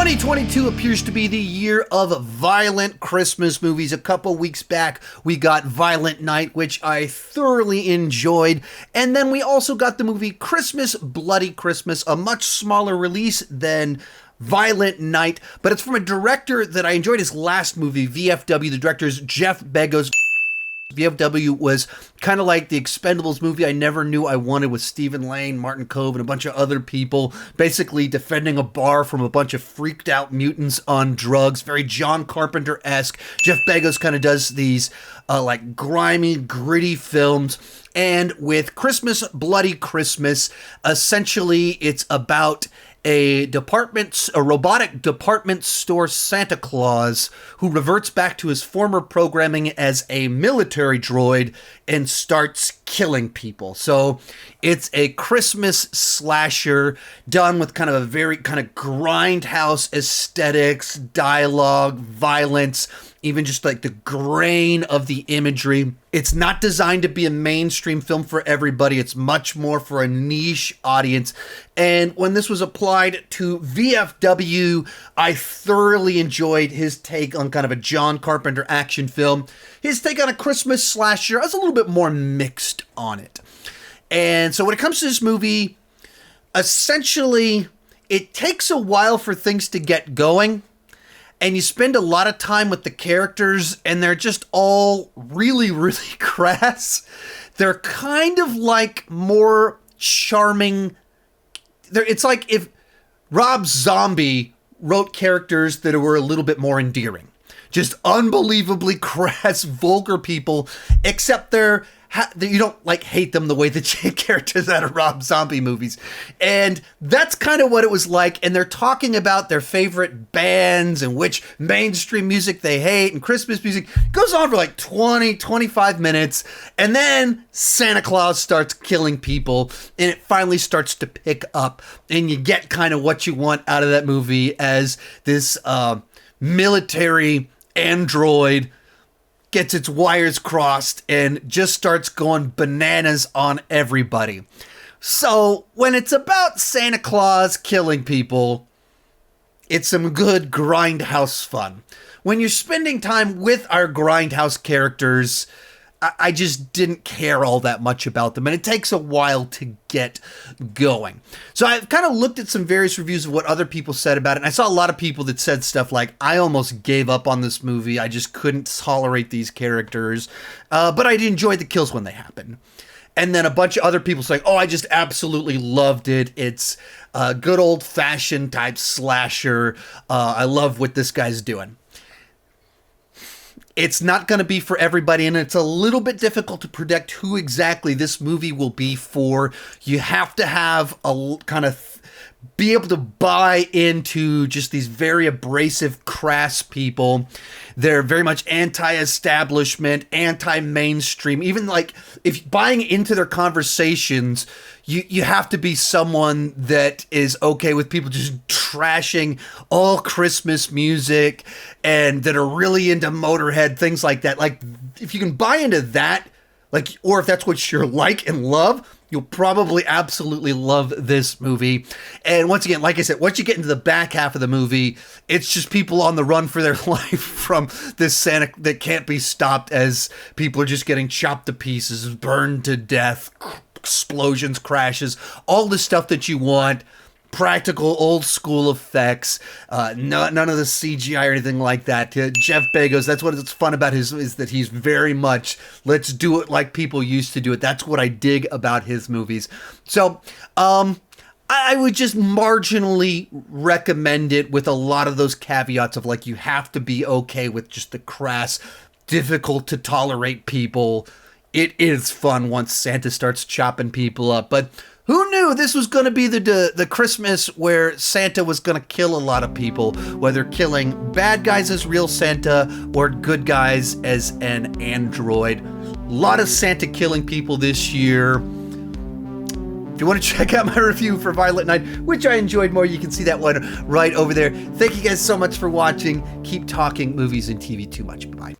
2022 appears to be the year of violent Christmas movies. A couple weeks back, we got Violent Night, which I thoroughly enjoyed. And then we also got the movie Christmas, Bloody Christmas, a much smaller release than Violent Night, but it's from a director that I enjoyed his last movie, VFW. The director is Jeff Begos. VFW was kind of like the Expendables movie I never knew I wanted, with Stephen Lane, Martin Kove, and a bunch of other people basically defending a bar from a bunch of freaked out mutants on drugs. Very John Carpenter-esque. Jeff Begos kind of does these like grimy, gritty films. And with Christmas, Bloody Christmas, essentially it's about a robotic department store Santa Claus who reverts back to his former programming as a military droid and starts killing people. So it's a Christmas slasher done with kind of a very kind of grindhouse aesthetics, dialogue, violence, even just like the grain of the imagery. It's not designed to be a mainstream film for everybody. It's much more for a niche audience. And when this was applied to VFW, I thoroughly enjoyed his take on kind of a John Carpenter action film. His take on a Christmas slasher, I was a little bit more mixed on it. And so when it comes to this movie, essentially, it takes a while for things to get going. And you spend a lot of time with the characters, and they're just all really, really crass. They're kind of like more charming. It's like if Rob Zombie wrote characters that were a little bit more endearing. Just unbelievably crass, vulgar people, except you don't like hate them the way that you hate characters out of Rob Zombie movies. And that's kind of what it was like. And they're talking about their favorite bands and which mainstream music they hate and Christmas music. It goes on for like 20, 25 minutes. And then Santa Claus starts killing people and it finally starts to pick up. And you get kind of what you want out of that movie as this military android gets its wires crossed and just starts going bananas on everybody. So when it's about Santa Claus killing people, it's some good grindhouse fun. When you're spending time with our grindhouse characters, I just didn't care all that much about them, and it takes a while to get going. So I've kind of looked at some various reviews of what other people said about it, and I saw a lot of people that said stuff like, I almost gave up on this movie, I just couldn't tolerate these characters, but I enjoyed the kills when they happened. And then a bunch of other people saying, oh, I just absolutely loved it. It's a good old-fashioned type slasher. I love what this guy's doing. It's not going to be for everybody, and it's a little bit difficult to predict who exactly this movie will be for. You have to have a kind of be able to buy into just these very abrasive, crass people. They're very much anti-establishment, anti-mainstream. Even like if buying into their conversations, you have to be someone that is okay with people just trashing all Christmas music and that are really into Motorhead, things like that. Like if you can buy into that, like, or if that's what you're like and love, you'll probably absolutely love this movie. And once again, like I said, once you get into the back half of the movie, it's just people on the run for their life from this Santa that can't be stopped as people are just getting chopped to pieces, burned to death, explosions, crashes, all the stuff that you want. Practical, old school effects, none of the CGI or anything like that. Jeff Begos, that's what's fun about his, is that he's very much, let's do it like people used to do it. That's what I dig about his movies. So, I would just marginally recommend it with a lot of those caveats of like, you have to be okay with just the crass, difficult to tolerate people. It is fun once Santa starts chopping people up, but who knew this was going to be the Christmas where Santa was going to kill a lot of people, whether killing bad guys as real Santa or good guys as an android. A lot of Santa killing people this year. If you want to check out my review for Violent Night, which I enjoyed more, you can see that one right over there. Thank you guys so much for watching. Keep talking movies and TV too much. Bye.